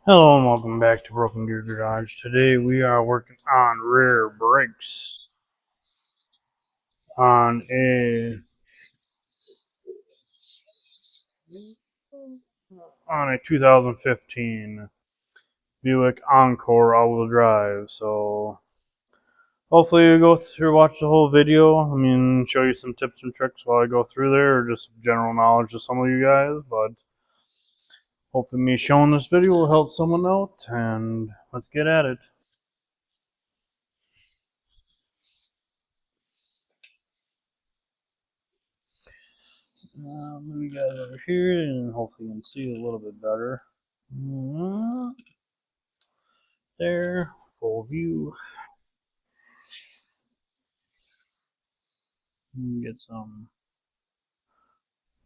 Hello and welcome back to Broken Gear Garage. Today we are working on rear brakes on a 2015 Buick Encore all-wheel drive. So hopefully you go through, watch the whole video. Show you some tips and tricks while I go through there, or just general knowledge to some of you guys. But hopefully me showing this video will help someone out, and let's get at it. Move you guys over here, and hopefully you can see a little bit better. There, full view. Get some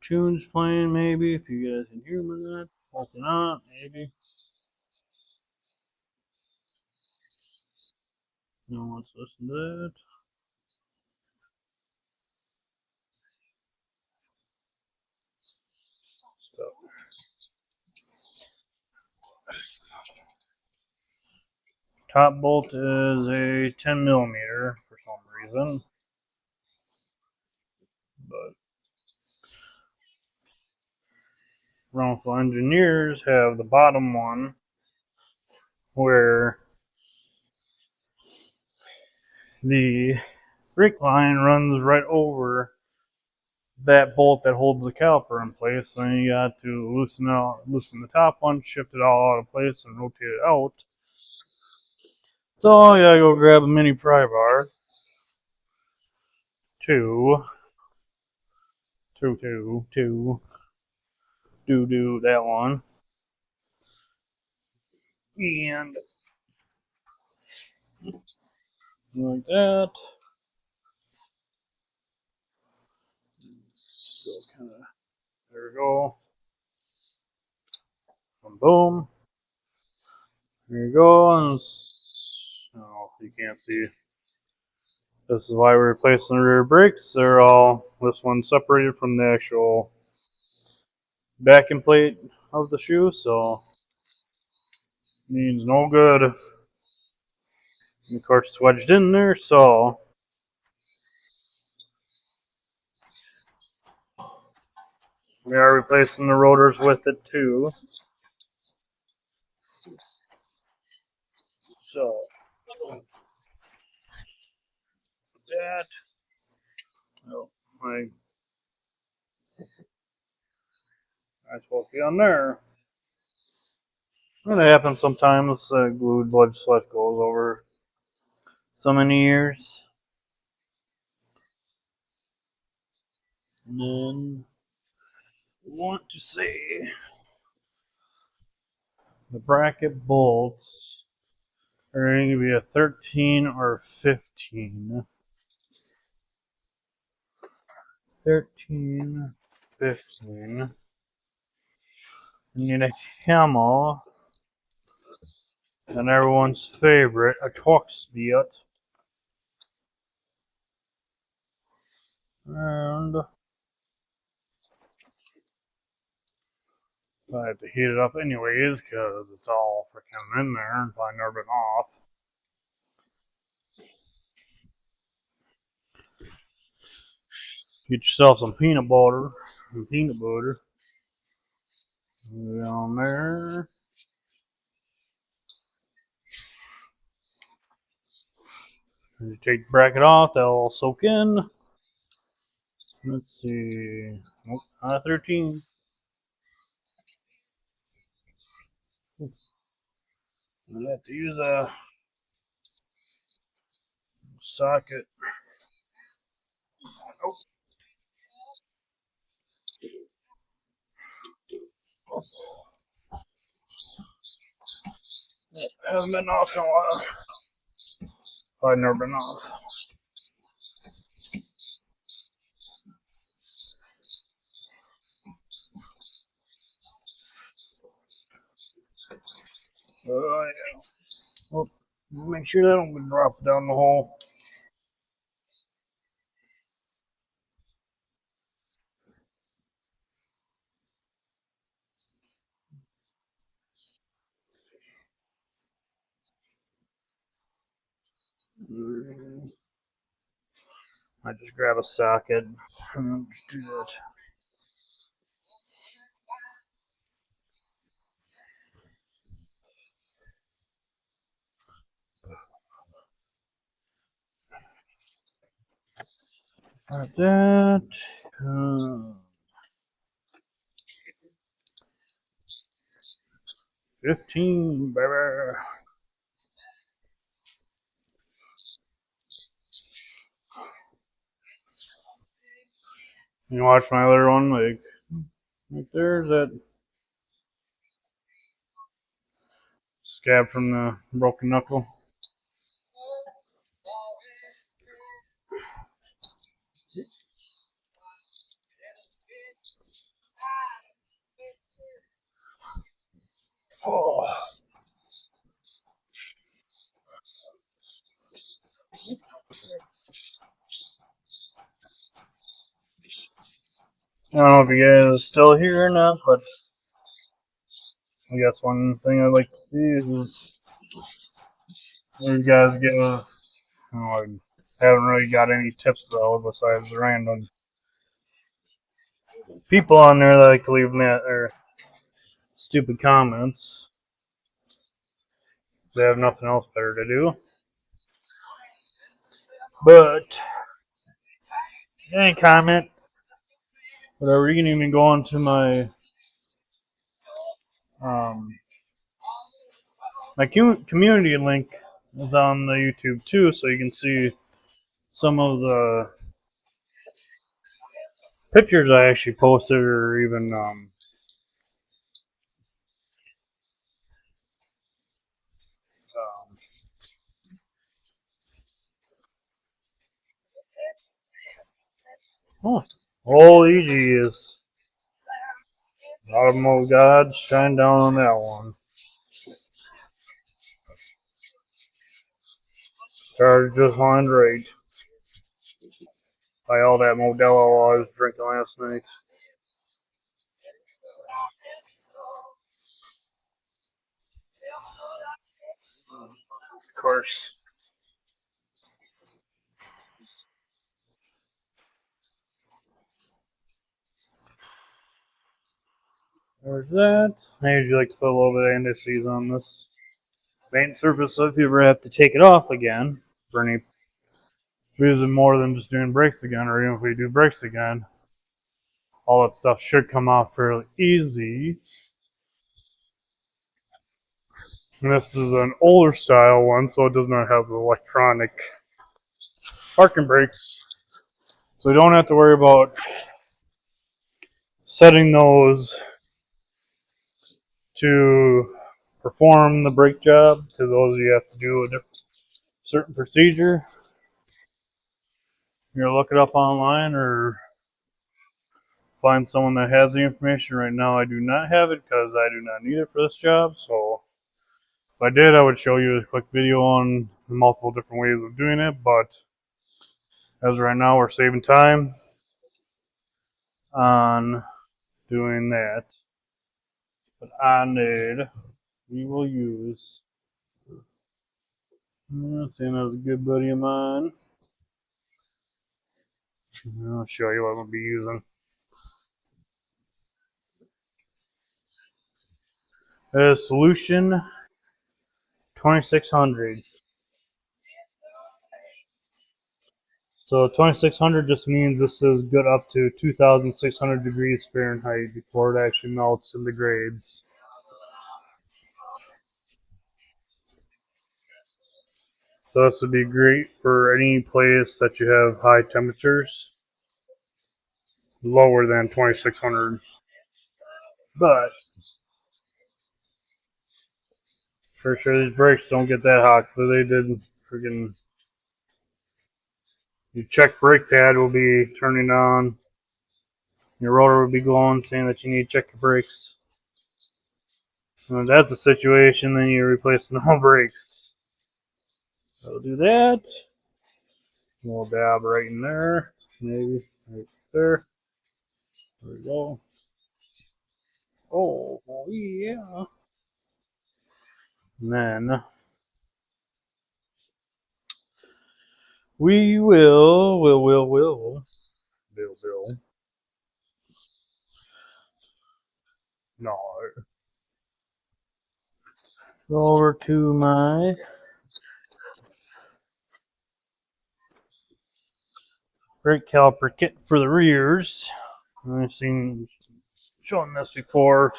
tunes playing, maybe, if you guys can hear them or not. Hopefully not, maybe. No, let's listen to that. Stop. Top bolt is a 10 millimeter for some reason, but Rental engineers have the bottom one where the brake line runs right over that bolt that holds the caliper in place. So then you got to loosen the top one, shift it all out of place, and rotate it out. So you gotta go grab a mini pry bar to do that one, and like that. So kind of there we go. Boom. There you go. And oh, you can't see. This is why we're replacing the rear brakes. This one's separated from the actual backing plate of the shoe, so means no good. And of course, it's wedged in there, so we are replacing the rotors with it too. So that. Oh, I'm supposed to be on there. That happens sometimes. Glued blood stuff goes over so many years. And then we want to say the bracket bolts are going to be a 13 or 15. 13, 15. You need a camel. And everyone's favorite, a Torx bit. And I have to heat it up anyways because it's all freaking in there and probably never been off. Get yourself some peanut butter. Down there. As you take the bracket off, that'll all soak in. Let's see. Nope, not a 13. I have to use a socket. Oh. Hasn't been off in a while. I've never been off. Yeah. Well, make sure that don't drop down the hole. I just grab a socket and just do that. Like that. 15, baby. You watch my other one, like there's that scab from the broken knuckle. Oh. I don't know if you guys are still here or not, but I guess one thing I'd like to see is you guys give. I haven't really got any tips though, besides the random people on there that like to leave that or stupid comments. They have nothing else better to do. But any comment, whatever, you can even go onto my um, my community link is on the YouTube too, so you can see some of the pictures I actually posted, or even oh, all easy is Automotive God shine down on that one. Started just on right by all that Modelo I was drinking last night. Of course. There's that. I usually like to put a little bit of indices on this paint surface, so if you ever have to take it off again for any reason more than just doing brakes again, or even if we do brakes again, all that stuff should come off fairly easy. And this is an older style one, so it does not have the electronic parking brakes. So we don't have to worry about setting those to perform the brake job, because those you have to do a certain procedure. You're gonna look it up online or find someone that has the information. Right now I do not have it because I do not need it for this job, so if I did I would show you a quick video on multiple different ways of doing it, but as of right now we're saving time on doing that. But we will use, seeing as a good buddy of mine, I'll show you what we'll be using. Solution 2600. So 2600 just means this is good up to 2600 degrees Fahrenheit before it actually melts and degrades. So this would be great for any place that you have high temperatures, lower than 2600. But for sure these brakes don't get that hot, so they did freaking. Your check brake pad will be turning on. Your rotor will be glowing, saying that you need to check your brakes. And if that's the situation, then you replace the no brakes. So do that. A little dab right in there. Maybe right there. There we go. Oh yeah. And then We will. Bill. No. Go over to my brake caliper kit for the rears. I've seen shown this before,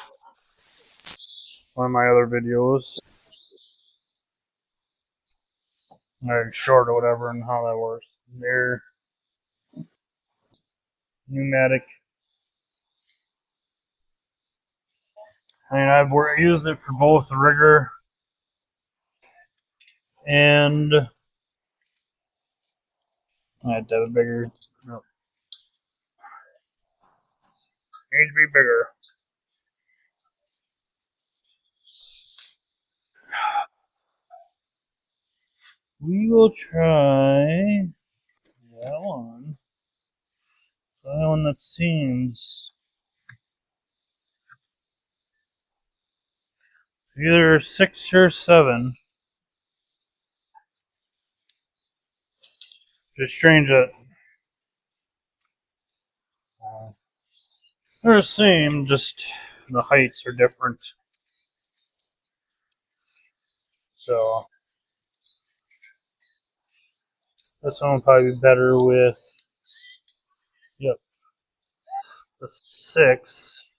one of my other videos, or short or whatever, and how that works. They're pneumatic. I mean, I've used it for both the rigger and I had to have a bigger. No, needs to be bigger. We will try that one. The only one that seems either 6 or 7. Just strange that they're the same, just the heights are different. So this one will probably be better with, yep, the 6.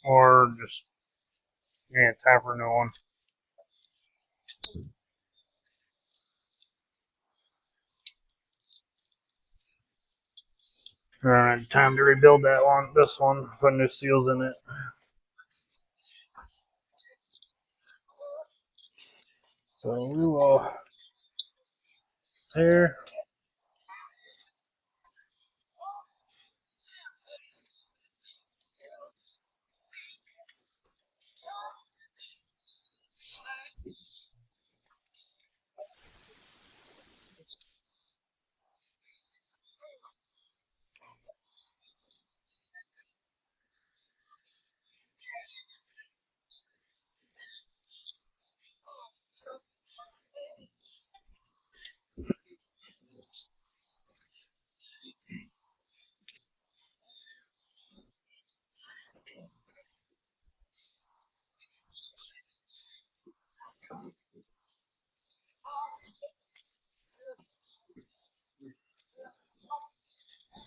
Or just, yeah, time for a new one. Alright, time to rebuild that one. This one, put new seals in it. So we will there.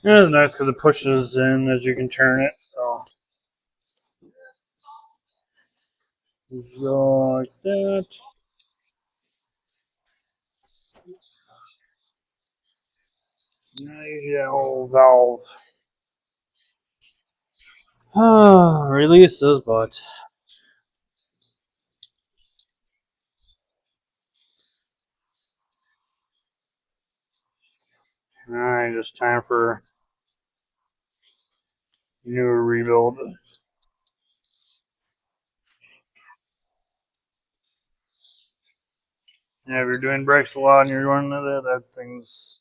Yeah, it's nice because it pushes in as you can turn it. So just go like that. Now you get a whole valve. Releases, but alright, just time for new rebuild. Yeah, if you're doing brakes a lot and you're running that thing's,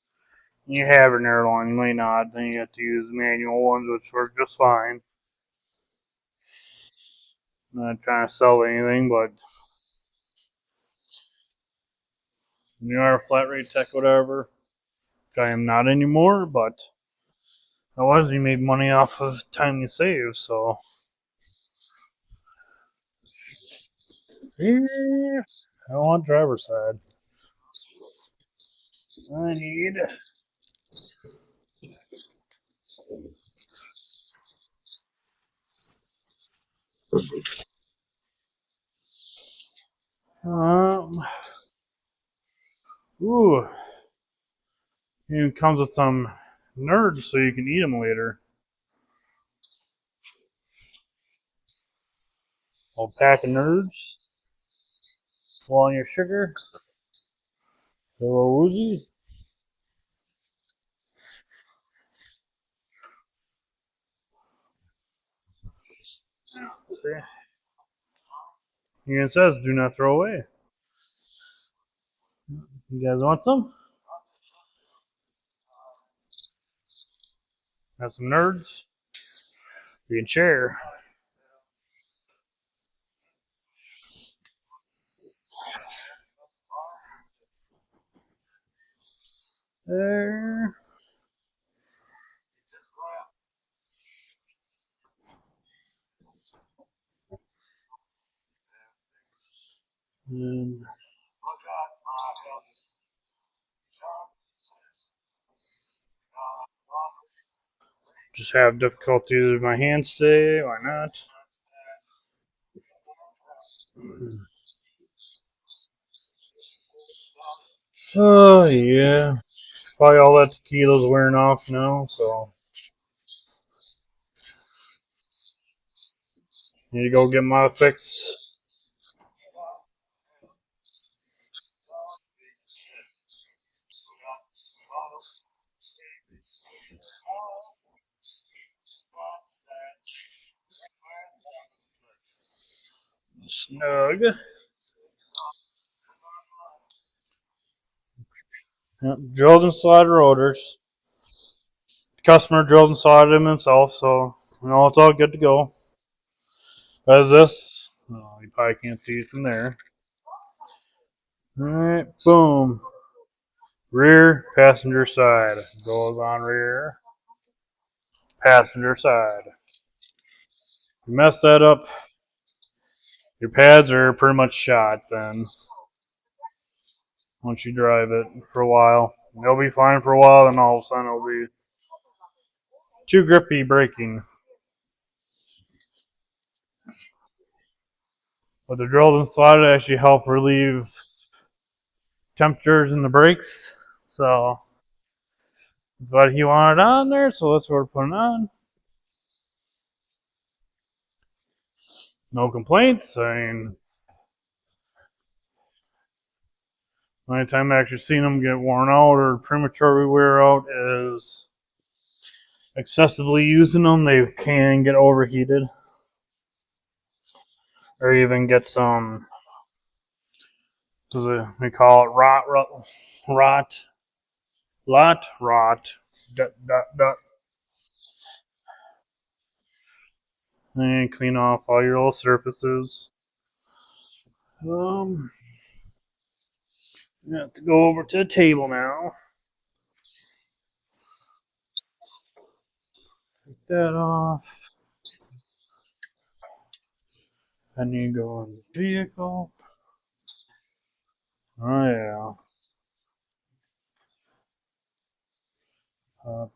you have an airline, you may not, then you have to use manual ones, which work just fine. I'm not trying to sell anything, but when you are a flat rate tech, whatever, which I am not anymore, but I was, you made money off of time you save, so. Yeah, I want driver's side. I need um ooh, it comes with some nerds so you can eat them later. A pack of nerds, full on your sugar, a little woozy. See? Here it says do not throw away. You guys want some? Have some nerds? You can share. There. And just have difficulty with my hands today. Why not? Oh, yeah. Probably all that tequila's wearing off now, so need to go get my fix. Snug. Yep, drilled inside the rotors. The customer drilled inside them himself, so it's all good to go. As this, you probably can't see it from there. All right, boom. Rear passenger side goes on rear passenger side. You mess that up, your pads are pretty much shot. Then once you drive it for a while, they'll be fine for a while, and all of a sudden it'll be too grippy braking. But the drilled inside it actually help relieve temperatures in the brakes. So that's what he wanted on there, so that's what we're putting on. No complaints. I mean, the only time I actually seen them get worn out or prematurely wear out is excessively using them. They can get overheated or even get some, we call it rot, dot, dot, dot. And clean off all your little surfaces. Um, I have to go over to the table now. Take that off. Then you go in the vehicle. Oh yeah. Up,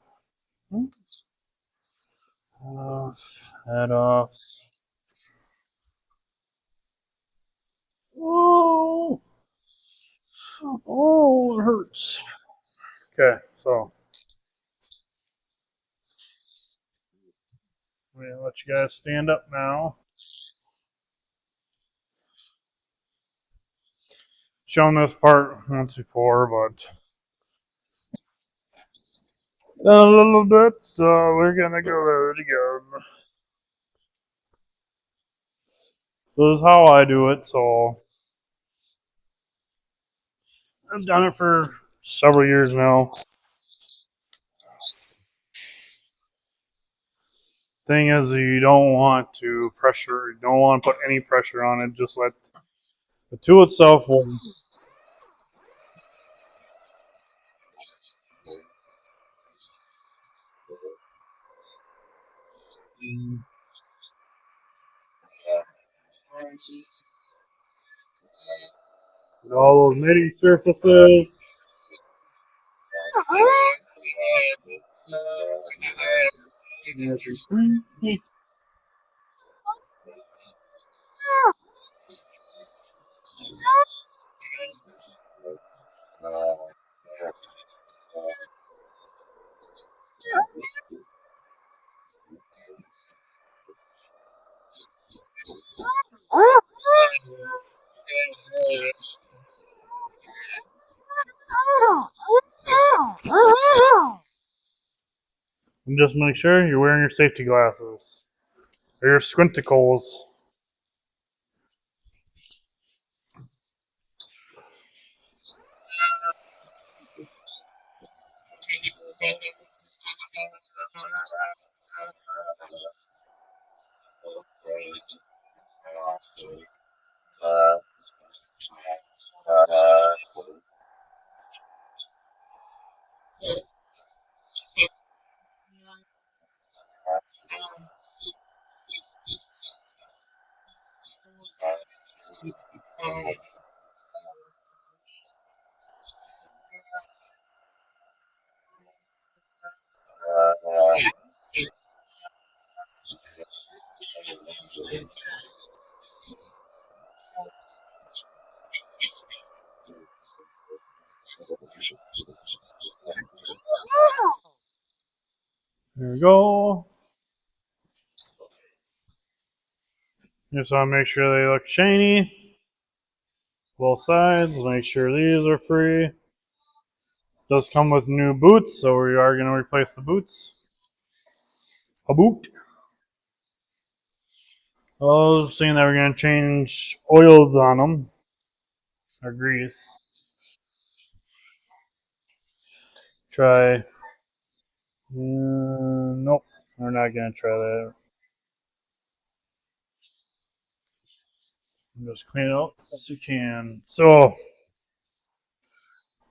off, that off. Oh, oh, it hurts. Okay, so I'm gonna let you guys stand up now. Shown this part once before, but a little bit, so we're gonna go there again. This is how I do it, so I've done it for several years now. Thing is, you don't want to pressure, you don't want to put any pressure on it, just let the tool itself will. All those nitty surfaces. And just make sure you're wearing your safety glasses or your squinticles. There we go. Just want to make sure they look shiny. Both sides. Make sure these are free. Does come with new boots, so we are going to replace the boots. A boot. I was saying that we're going to change oils on them. Or grease. Try. Nope. We're not going to try that. Just clean it up as you can. So,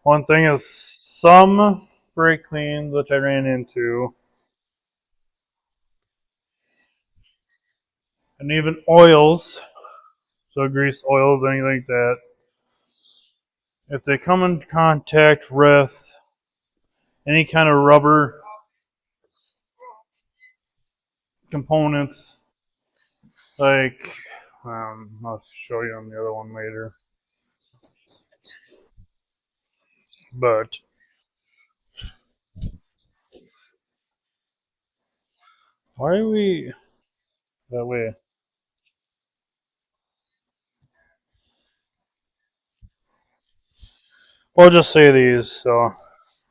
one thing is some brake cleans, which I ran into, and even oils, so grease, oils, anything like that, if they come in contact with any kind of rubber components, like, I'll show you on the other one later, but why are we that way? We'll just say these, so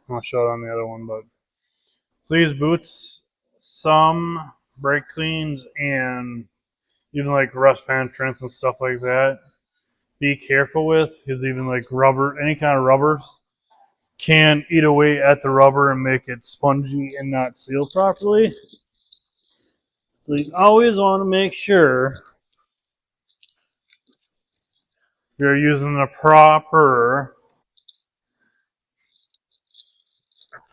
I'll show it on the other one, but so these boots, some brake cleans and even like rust penetrants and stuff like that, be careful with, because even like rubber, any kind of rubbers, can eat away at the rubber and make it spongy and not seal properly. So you always want to make sure you're using the proper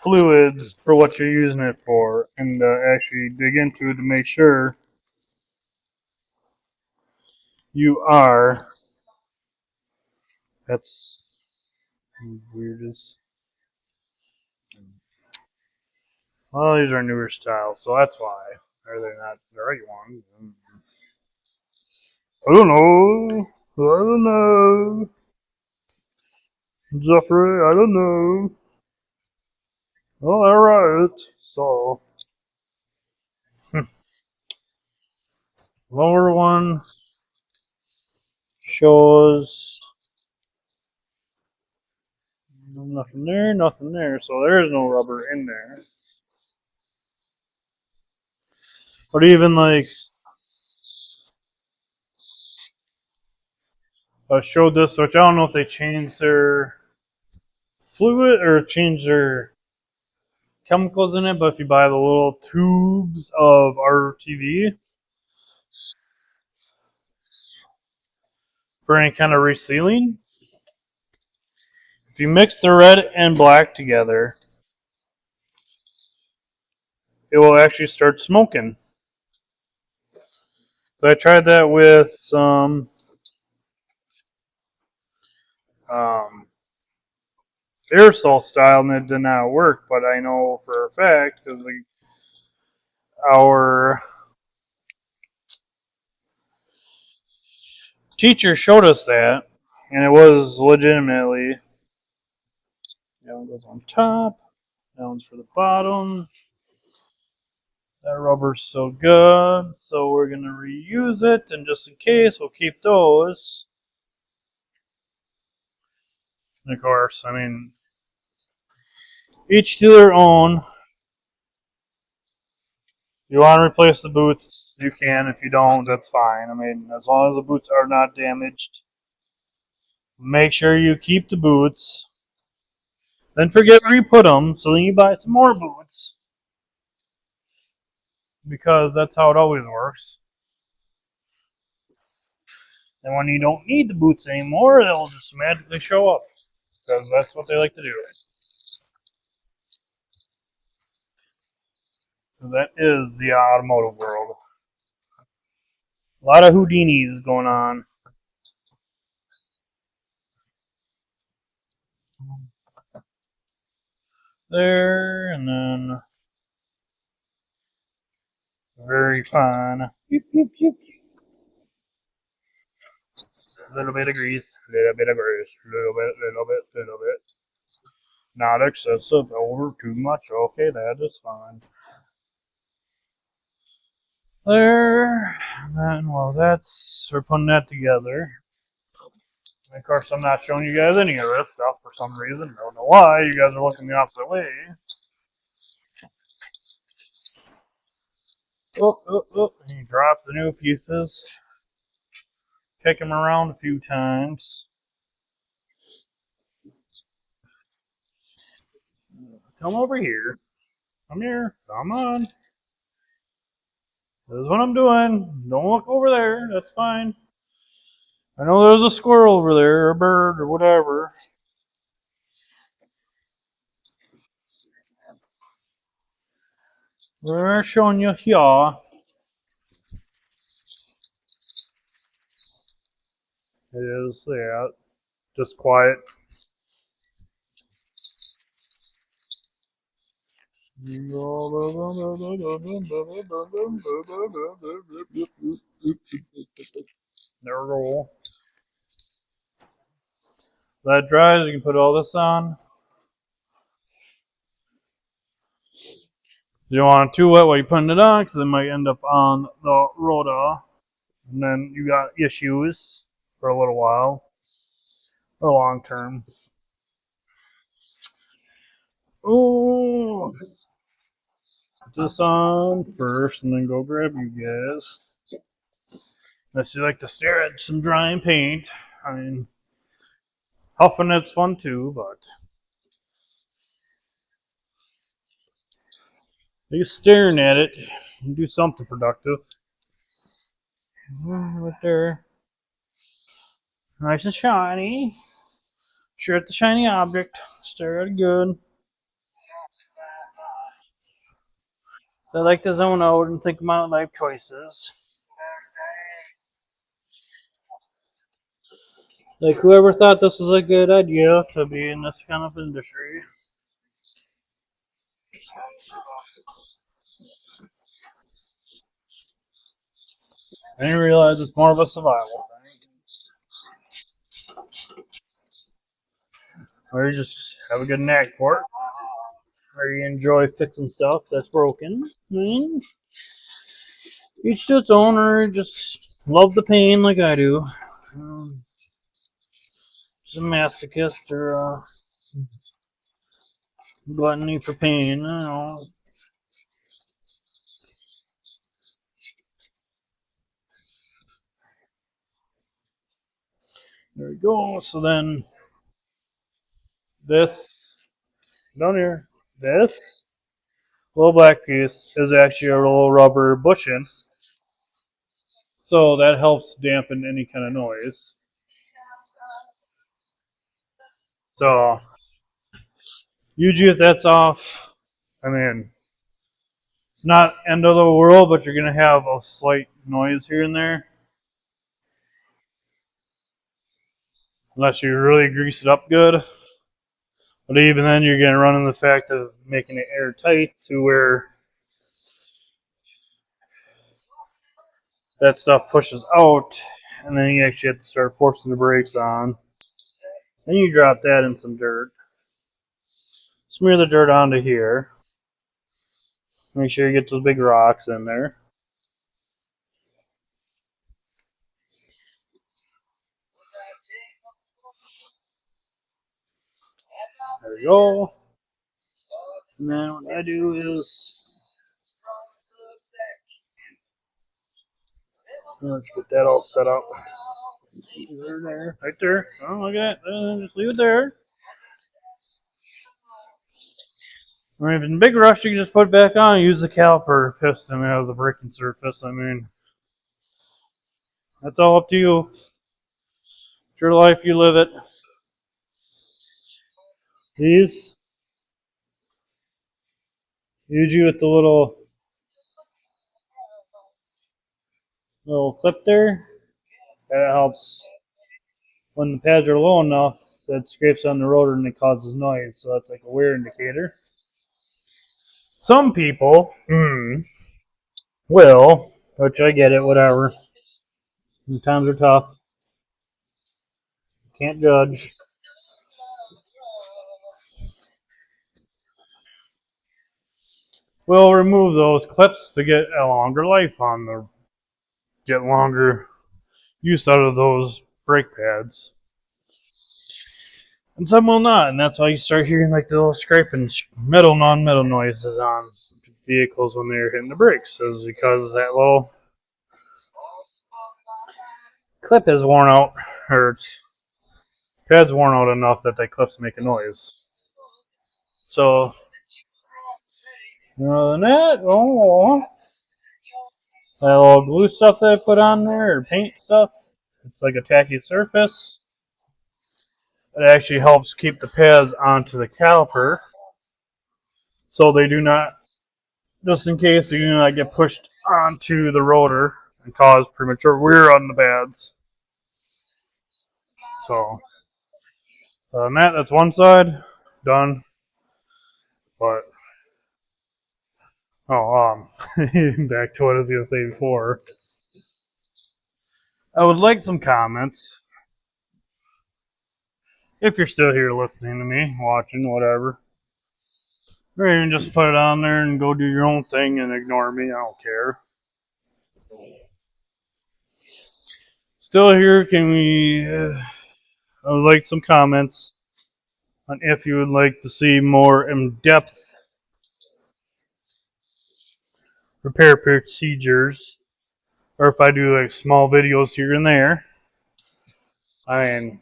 fluids for what you're using it for, and actually dig into it to make sure you are. That's weirdest. Well, these are newer styles, so that's why. Are they not the right ones? I don't know. I don't know. Jeffrey, I don't know. Well, alright. So, lower one shows nothing there, nothing there. So there is no rubber in there. But even like, I showed this, which I don't know if they changed their fluid or changed their chemicals in it, but if you buy the little tubes of RTV for any kind of resealing, if you mix the red and black together, it will actually start smoking. So I tried that with some aerosol style, and it did not work. But I know for a fact because our teacher showed us that, and it was legitimately. That one goes on top. That one's for the bottom. That rubber's still good, so we're gonna reuse it, and just in case, we'll keep those. And of course, I mean, each to their own. You want to replace the boots, you can. If you don't, that's fine. I mean, as long as the boots are not damaged, make sure you keep the boots. Then forget where you put them, so then you buy some more boots. Because that's how it always works. And when you don't need the boots anymore, they'll just magically show up. Because that's what they like to do. So that is the automotive world. A lot of Houdinis going on. There, and then very fun. Pew, pew, pew, pew. A little bit of grease, little bit of grease, little bit, little bit, little bit. Not excessive, over too much. Okay, that is fine. There, and then well, that's we're putting that together. And of course, I'm not showing you guys any of this stuff for some reason. Don't know why. You guys are looking the opposite way. Oh, oh, oh! And you drop the new pieces. Kick them around a few times. Come over here. Come here. Come on. This is what I'm doing. Don't look over there. That's fine. I know there's a squirrel over there, or a bird, or whatever. We're showing you here. It is that. Just quiet. There we go. That dries, you can put all this on. You don't want it too wet while you're putting it on because it might end up on the rotor. And then you got issues for a little while. Or long term. Oh, put this on first and then go grab you guys. Unless you like to stare at some drying paint. I mean, huffing it's fun too, but at least staring at it, you do something productive. Right there. Nice and shiny. Stare at the shiny object. Stare at it good. I like to zone out and think about life choices. Like whoever thought this was a good idea to be in this kind of industry. I didn't realize it's more of a survival thing. Or you just have a good knack for it. Or you enjoy fixing stuff that's broken. Each to its own, or just love the pain like I do. Just a masochist or a gluttony for pain. I don't know. There we go. So then this down here, this little black piece is actually a little rubber bushing. So that helps dampen any kind of noise. So usually if that's off, I mean, it's not end of the world, but you're going to have a slight noise here and there. Unless you really grease it up good. But even then, you're going to run into the fact of making it airtight to where that stuff pushes out, and then you actually have to start forcing the brakes on. Then you drop that in some dirt. Smear the dirt onto here. Make sure you get those big rocks in there. There we go. And then what I do is let's get that all set up. There, right there. Oh, look at that. Just leave it there. When you're in a big rush, you can just put it back on and use the caliper piston as a braking surface. I mean, that's all up to you. It's your life, you live it. These, usually with the little clip there, that helps when the pads are low enough that scrapes on the rotor and it causes noise. So that's like a wear indicator. Some people will, which I get it, whatever. The times are tough. Can't judge. We'll remove those clips to get a longer life on the, get longer use out of those brake pads. And some will not, and that's why you start hearing like the little scraping metal non-metal noises on vehicles when they're hitting the brakes, is because that little clip is worn out, or pad's worn out enough that that clip's make a noise. So, other than that, that little glue stuff that I put on there, or paint stuff, it's like a tacky surface. It actually helps keep the pads onto the caliper, so they do not, just in case they do not get pushed onto the rotor and cause premature wear on the pads. So, Matt, that's one side done. But back to what I was gonna say before. I would like some comments. If you're still here listening to me, watching, whatever. Or even just put it on there and go do your own thing and ignore me. I don't care. Still here, can we... I would like some comments on if you would like to see more in-depth repair procedures, or if I do like small videos here and there. I mean,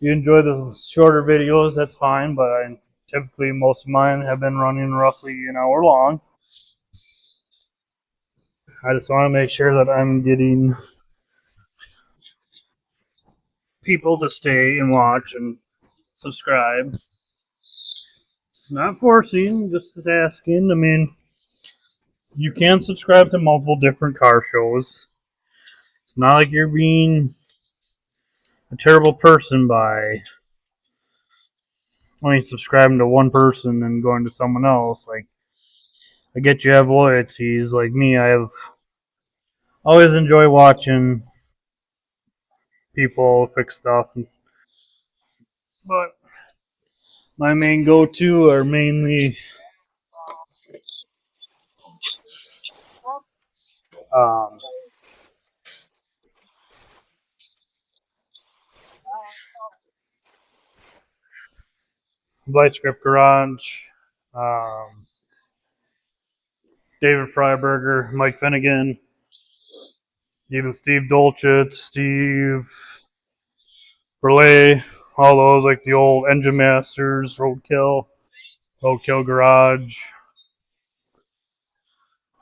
you enjoy the shorter videos, that's fine, but typically most of mine have been running roughly an hour long. I just want to make sure that I'm getting people to stay and watch and subscribe. Not forcing, just asking. I mean, you can subscribe to multiple different car shows. It's not like you're being a terrible person by only subscribing to one person and going to someone else. Like, I get you have loyalties. Like me, I have always enjoy watching people fix stuff. But my main go-to are mainly um, Light Script Garage, um, David Freiberger, Mike Finnegan, even Steve Dolchit, Steve Burley, all those like the old Engine Masters, Roadkill Garage,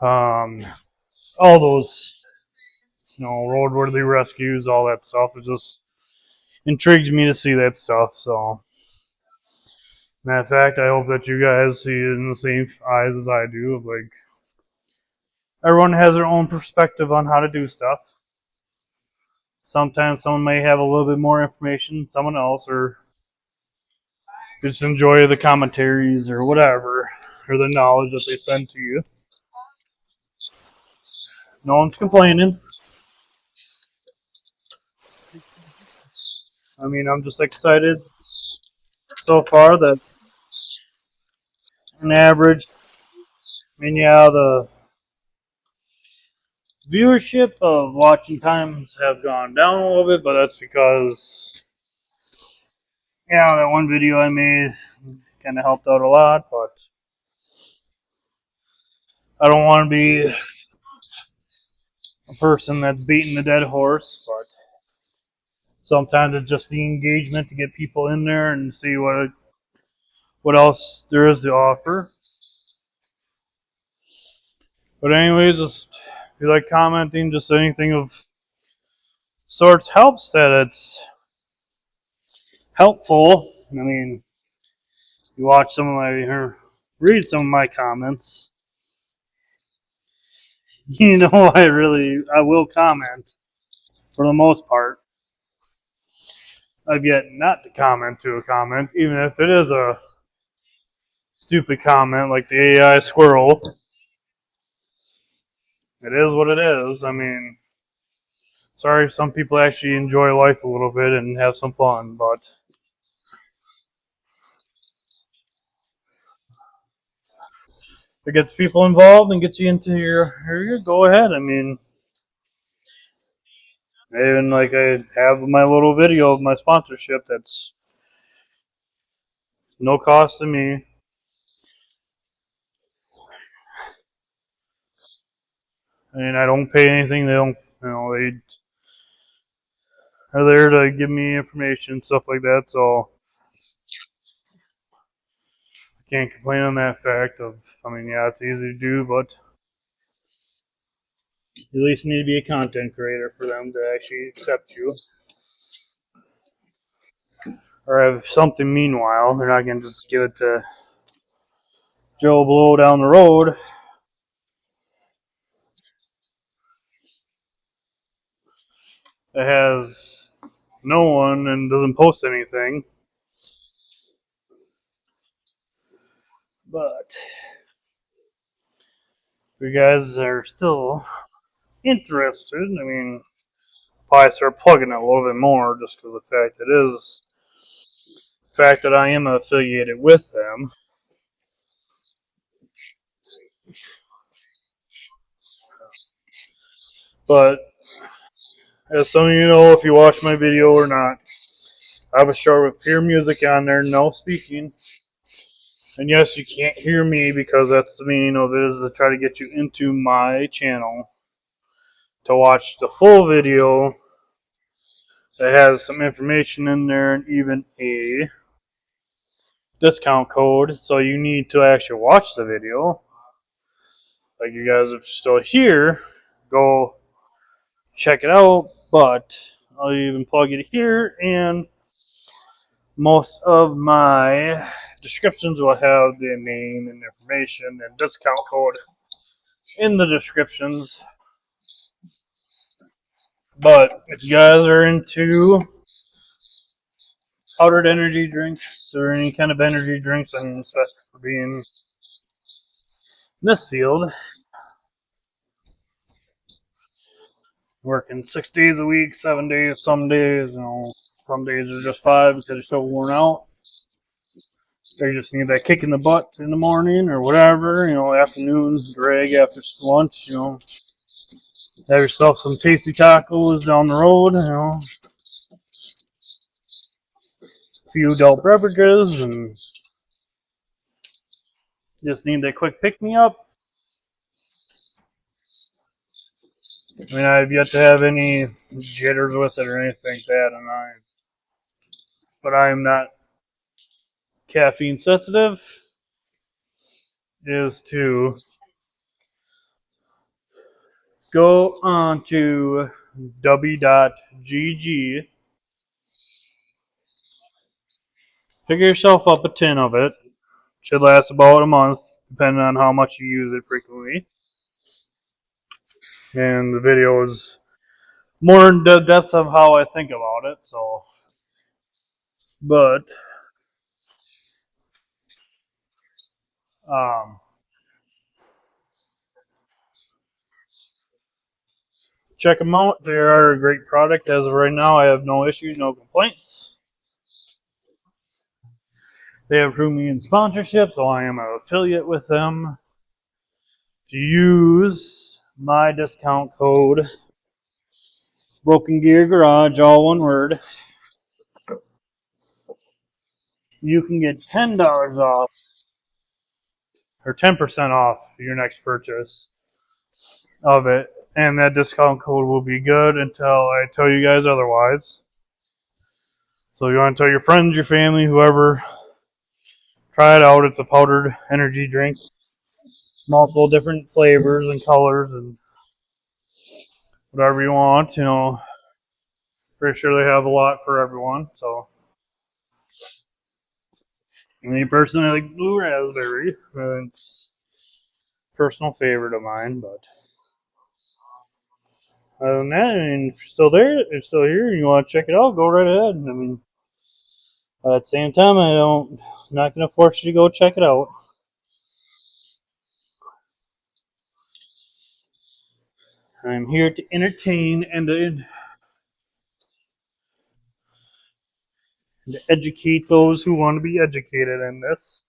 all those, roadworthy rescues, all that stuff. It just intrigued me to see that stuff. So, matter of fact, I hope that you guys see it in the same eyes as I do. Of like, everyone has their own perspective on how to do stuff. Sometimes someone may have a little bit more information than someone else, or just enjoy the commentaries or whatever, or the knowledge that they send to you. No one's complaining. I mean, I'm just excited so far that on average, the viewership of watching times have gone down a little bit, but that's because, that one video I made kind of helped out a lot, but I don't want to be a person that's beating the dead horse, but sometimes it's just the engagement to get people in there and see what else there is to offer. But anyways, just if you like commenting, just anything of sorts helps that it's helpful. I mean, you watch some of my or read some of my comments, you know I will comment for the most part. I've yet not to comment to a comment, even if it is a stupid comment like the AI squirrel. It is what it is. I mean, sorry, some people actually enjoy life a little bit and have some fun, but if it gets people involved and gets you into your area, go ahead. I mean, even like I have my little video of my sponsorship that's no cost to me. I mean, I don't pay anything. They don't, they are there to give me information and stuff like that. So I can't complain on that fact. I mean, yeah, it's easy to do, but you at least need to be a content creator for them to actually accept you. Or have something meanwhile. They're not going to just give it to Joe Blow down the road. That has no one and doesn't post anything. But if you guys are still interested, I mean, probably start plugging it a little bit more just because of the fact that I am affiliated with them. But as some of you know, if you watch my video or not, I have a show with pure music on there, no speaking. And yes, you can't hear me because that's the meaning of it, is to try to get you into my channel to watch the full video that has some information in there and even a discount code. So you need to actually watch the video. Like you guys are still here, go check it out. But I'll even plug it here, and most of my descriptions will have the name and information and discount code in the descriptions. But if you guys are into powdered energy drinks or any kind of energy drinks, and especially for being in this field, working 6 days a week, 7 days, some days, some days are just 5 because you're so worn out. They just need that kick in the butt in the morning or whatever, afternoon drag after lunch, have yourself some tasty tacos down the road, a few adult beverages, and just need that quick pick me up. I mean, I've yet to have any jitters with it or anything like that, but I am not caffeine sensitive. Is to go on to w.gg, pick yourself up a tin of it. Should last about a month, depending on how much you use it frequently. And the video is more in the depth of how I think about it. So, but check them out. They are a great product. As of right now, I have no issues, no complaints. They have approved me in sponsorship, so I am an affiliate with them. If you use my discount code, Broken Gear Garage, all one word, you can get $10 off or 10% off your next purchase of it. And that discount code will be good until I tell you guys otherwise. So you want to tell your friends, your family, whoever, Try it out. It's a powdered energy drink. Multiple different flavors and colors and whatever you want. Pretty sure they have a lot for everyone. So, me personally, I like blue raspberry. It's a personal favorite of mine. But other than that, I mean, if you're still there, if you're still here, and you want to check it out, go right ahead. I mean, at the same time, I'm not going to force you to go check it out. I'm here to entertain and to educate those who want to be educated in this.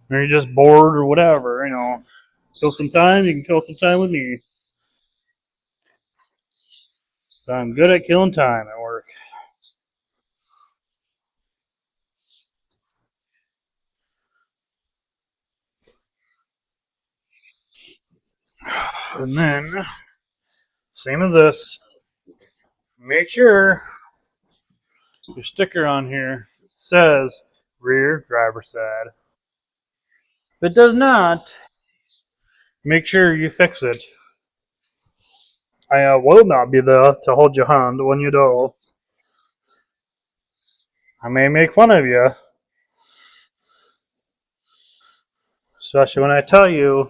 Or you're just bored or whatever, kill some time, you can kill some time with me. So I'm good at killing time at work. And then, same as this, make sure your sticker on here says rear driver side. If it does not, make sure you fix it. I will not be there to hold your hand when you do. I may make fun of you, especially when I tell you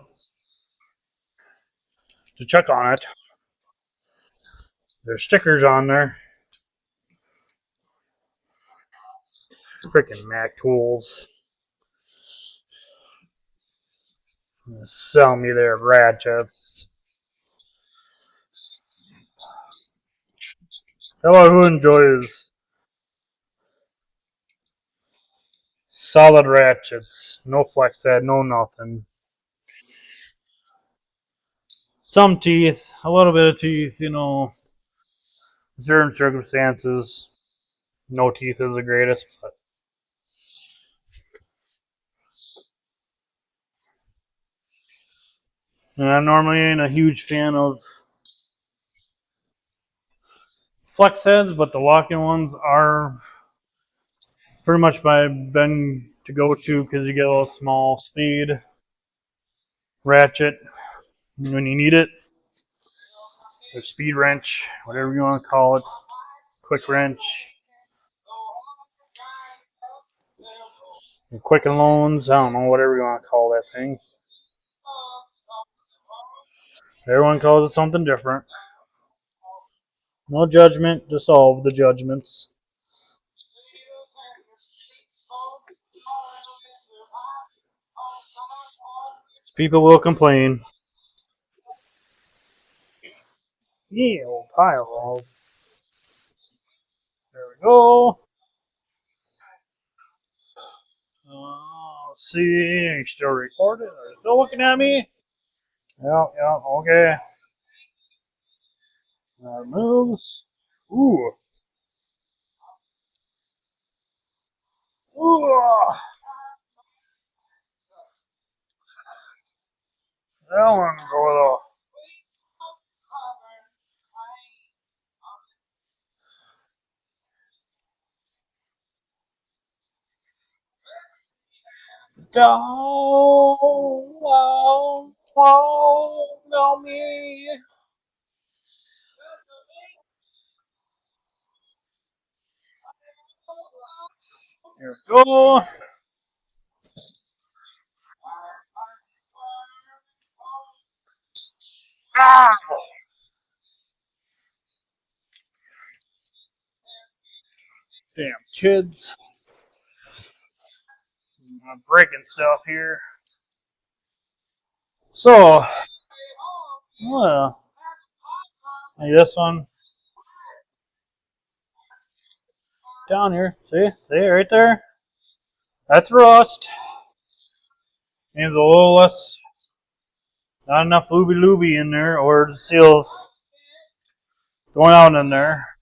to check on it. There's stickers on there. Freaking Mac tools. Sell me their ratchets. Hello, who enjoys solid ratchets? No flex head, no nothing. Some teeth, a little bit of teeth, certain circumstances. No teeth is the greatest, but I'm normally ain't a huge fan of flex heads, but the lock-in ones are pretty much my been to go to because you get a little small speed ratchet when you need it. Or speed wrench, whatever you want to call it, quick wrench, quicken loans. I don't know, whatever you want to call that thing. Everyone calls it something different. No judgment, just all of the judgments. People will complain. Yeah, old pile. There we go. Let's see. You still recording? Are you still looking at me? Yeah, okay. That moves. Ooh. Ooh. That one's a little. Don't me. Here we go. Ah! Damn kids. I'm breaking stuff here. So, well, like this one down here. See right there. That's rust. Needs a little less, not enough looby looby in there, or the seals going out in there.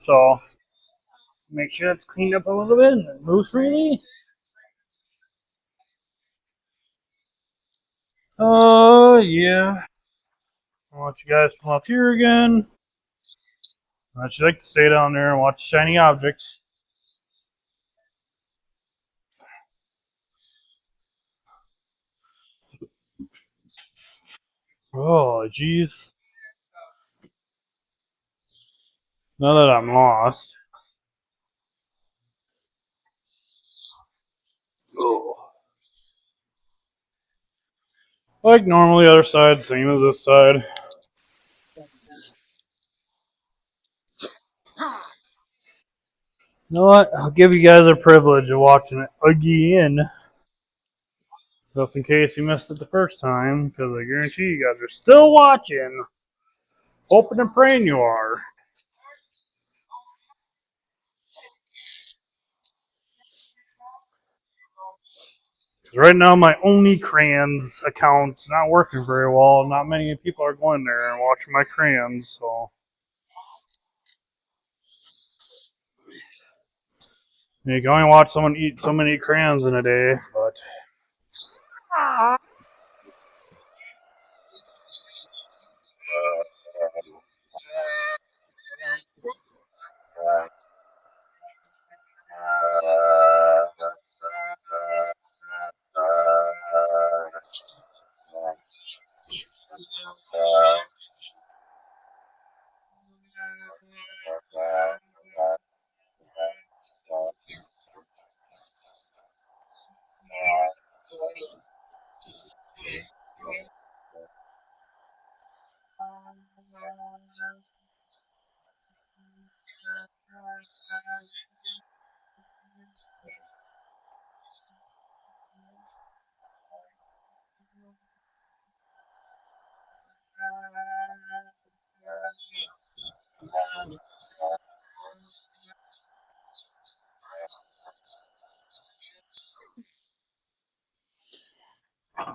So, make sure it's cleaned up a little bit and it moves freely. Oh, yeah. I want you guys to come up here again. I want you like to stay down there and watch shiny objects. Oh, jeez. Now that I'm lost. Oh. Like normally, other side, same as this side. You know what? I'll give you guys a privilege of watching it again. Just in case you missed it the first time, because I guarantee you guys are still watching. Hoping and praying you are. Right now, my only crayons account's not working very well. Not many people are going there and watching my crayons, so you can only watch someone eat so many crayons in a day. But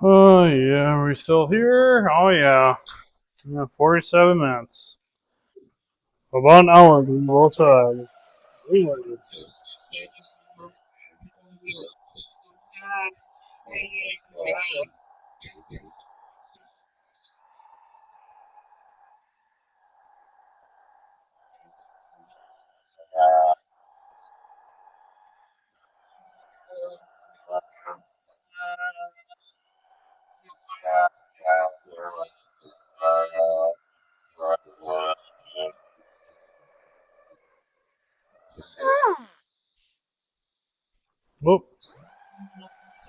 oh yeah, are we still here? Oh yeah, 47 minutes. About an hour on both sides. Whoop.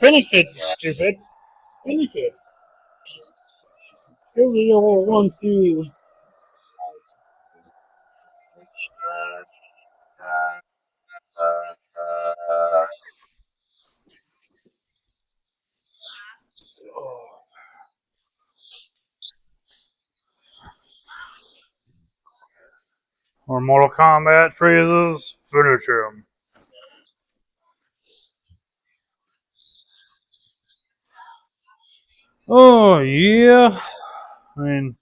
Finish it, stupid. Finish it. Give me your 1, 2. Or Mortal Kombat phrases, finish him. Oh yeah. I mean,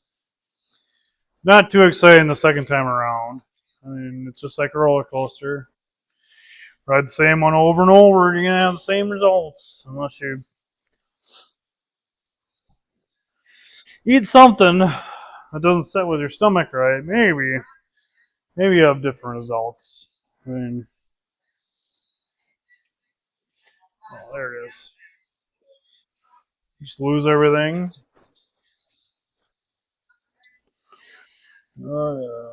not too exciting the second time around. I mean, it's just like a roller coaster. Ride the same one over and over, you're gonna have the same results. Unless you eat something that doesn't sit with your stomach right, maybe you have different results. I mean, oh, there it is. Just lose everything. Oh,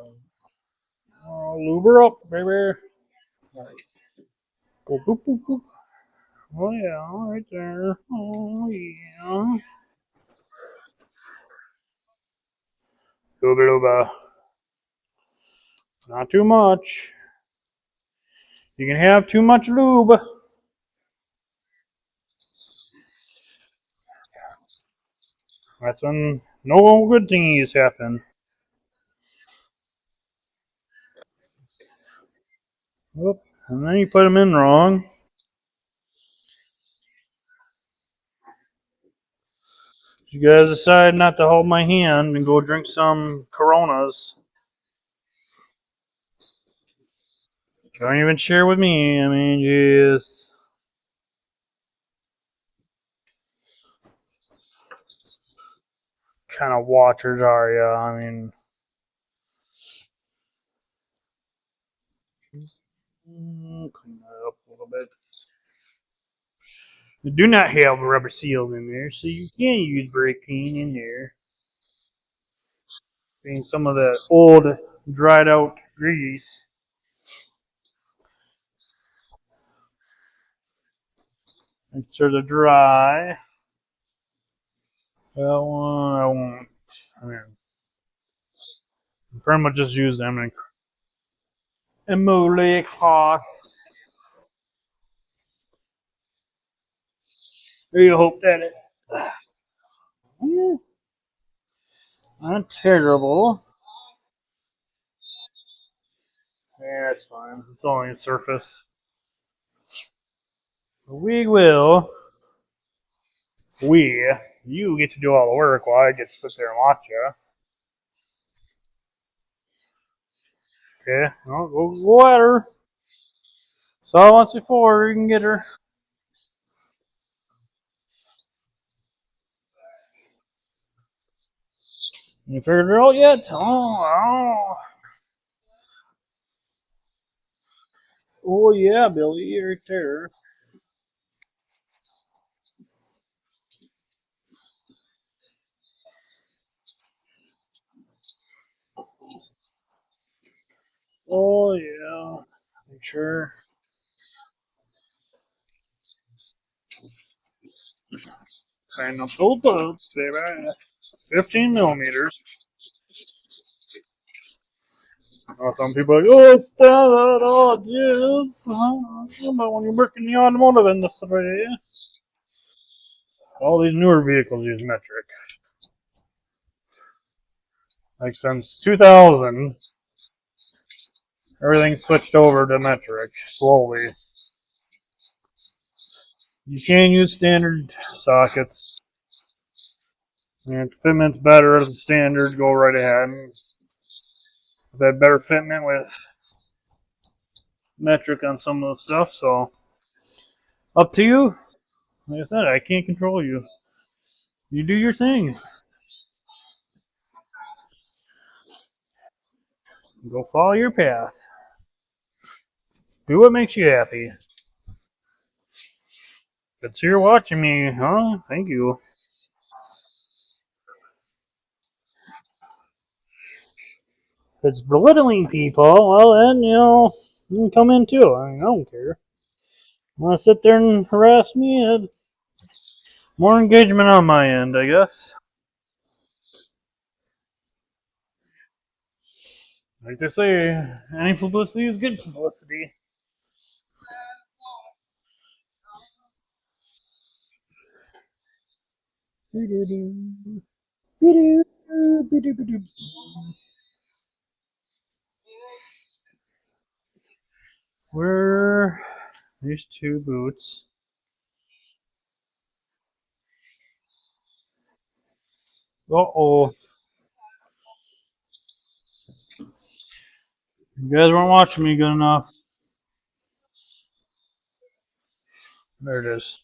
lube her up, baby. Go boop boop boop. Oh yeah, right there. Oh yeah. Lube lube. Not too much. You can have too much lube. That's when no good things happen. Whoop. And then you put them in wrong. You guys decide not to hold my hand and go drink some Coronas. Don't even share with me. I mean, just kind of watchers are you? I mean, clean that up a little bit. We do not have rubber seals in there, so you can use brake clean in there. being some of that old, dried out grease. Make sure they're dry. That one I won't. I mean, pretty much just use them and emulate cloth. You hope that it. Yeah, not terrible. Yeah, it's fine. It's only a surface. We will. You get to do all the work while I get to sit there and watch you. Okay, well, go at her. Saw once before, you can get her. You figured it out yet? Oh yeah, Billy, right there. Oh yeah. Make sure. Tighten up those bolts, baby. 15 millimeters. Some people are like, oh, it's that, oh, yes. But when you work in the automotive industry, all these newer vehicles use metric. Like since 2000, everything switched over to metric slowly. You can use standard sockets. And if fitment's better as a standard, go right ahead. I've had better fitment with metric on some of the stuff, so up to you. Like I said, I can't control you. You do your thing. Go follow your path. Do what makes you happy. Good to see you're watching me, huh? Thank you. If it's belittling people, well then, you can come in too. I don't care. Want to sit there and harass me? More engagement on my end, I guess. Like they say, any publicity is good publicity. Where these two boots? Uh-oh. You guys weren't watching me good enough. There it is.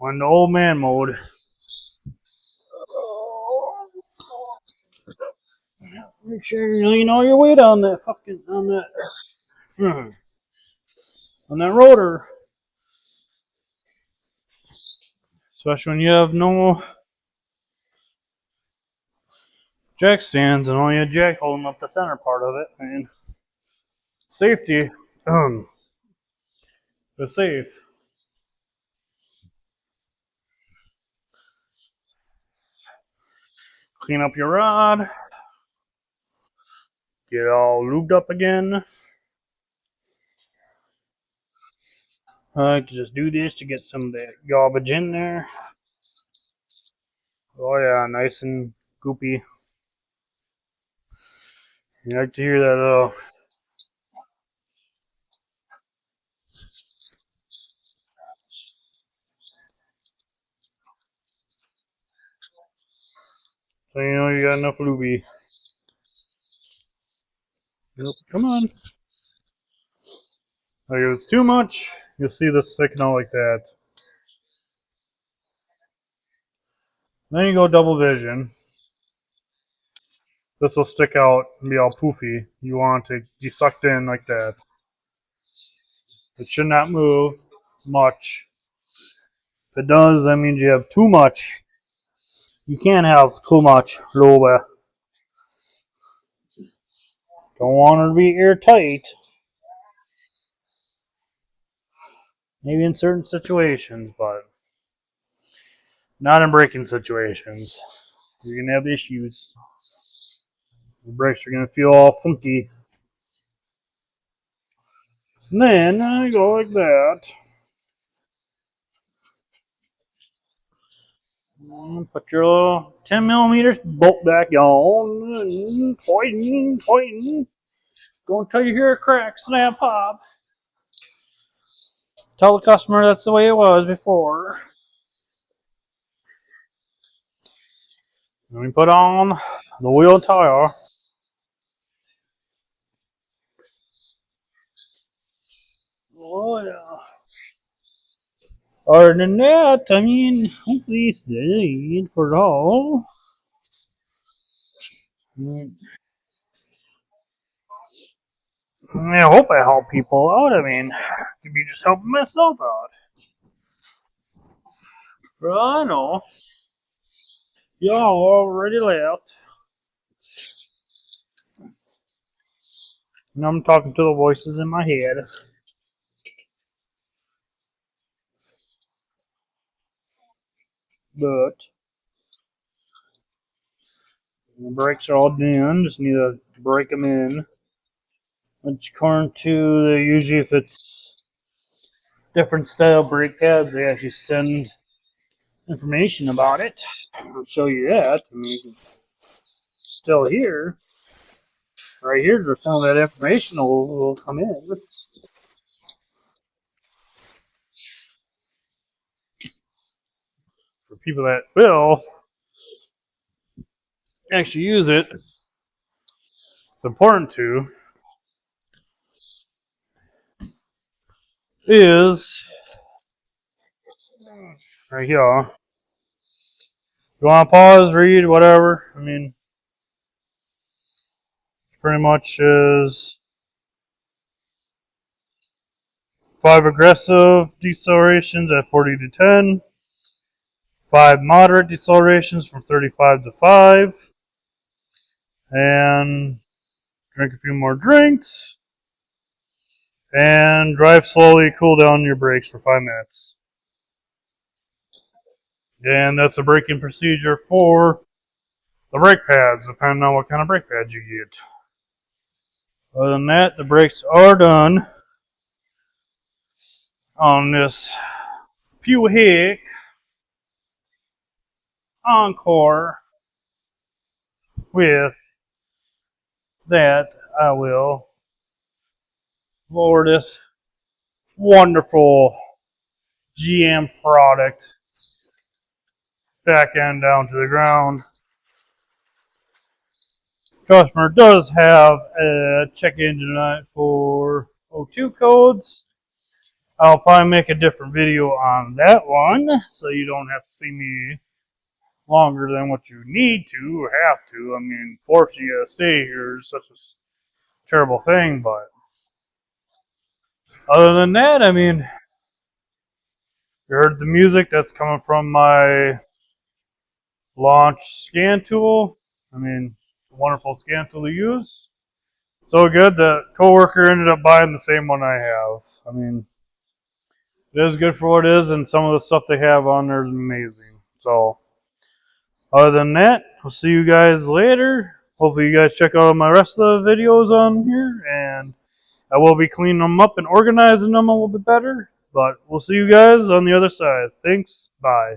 On the old man mode. Make sure you lean all your weight on that fucking on that rotor. Especially when you have no jack stands and only a jack holding up the center part of it. And safety. The safe. Clean up your rod. Get it all lubed up again. I like to just do this to get some of that garbage in there. Oh yeah, nice and goopy. You like to hear that so you know you got enough lubey. Yep, come on. Like if it's too much, you'll see this sticking out like that. Then you go double vision. This will stick out and be all poofy. You want it to be sucked in like that. It should not move much. If it does, that means you have too much. You can't have too much lube. Don't want it to be airtight. Maybe in certain situations, but not in braking situations. You're going to have issues. The brakes are going to feel all funky. And then I go like that. Put your little 10 millimeter bolt back on. Pointing. Go until you hear a crack, snap, pop. Tell the customer that's the way it was before. Then we put on the wheel tire. Oh, yeah. Other than that, I mean, hopefully it's good for all. I hope I help people out. I mean, could be just helping myself out. Well, I know. Y'all already left. And I'm talking to the voices in my head. But the brakes are all done. Just need to break them in. Which, according to usually if it's different style brake pads, they actually send information about it. I'll show you that. I mean, still here. Right here, some of that information will come in. For people that will actually use it, it's important to, is right here. You want to pause, read, whatever. I mean, pretty much is 5 aggressive decelerations at 40 to 10, 5 moderate decelerations from 35 to 5, and drink a few more drinks, and drive slowly, cool down your brakes for 5 minutes. And that's a braking procedure for the brake pads, depending on what kind of brake pads you get. Other than that, the brakes are done on this Buick Encore. With that, I will lower this wonderful GM product back end down to the ground. Customer does have a check engine light for O2 codes. I'll probably make a different video on that one, so you don't have to see me longer than what you need to or have to. I mean, forcing you to stay here is such a terrible thing, but other than that, I mean, you heard the music that's coming from my launch scan tool. I mean, wonderful scan tool to use. So good that coworker ended up buying the same one I have. I mean, it is good for what it is, and some of the stuff they have on there is amazing. So, other than that, I'll see you guys later. Hopefully you guys check out my rest of the videos on here, and I will be cleaning them up and organizing them a little bit better. But we'll see you guys on the other side. Thanks. Bye.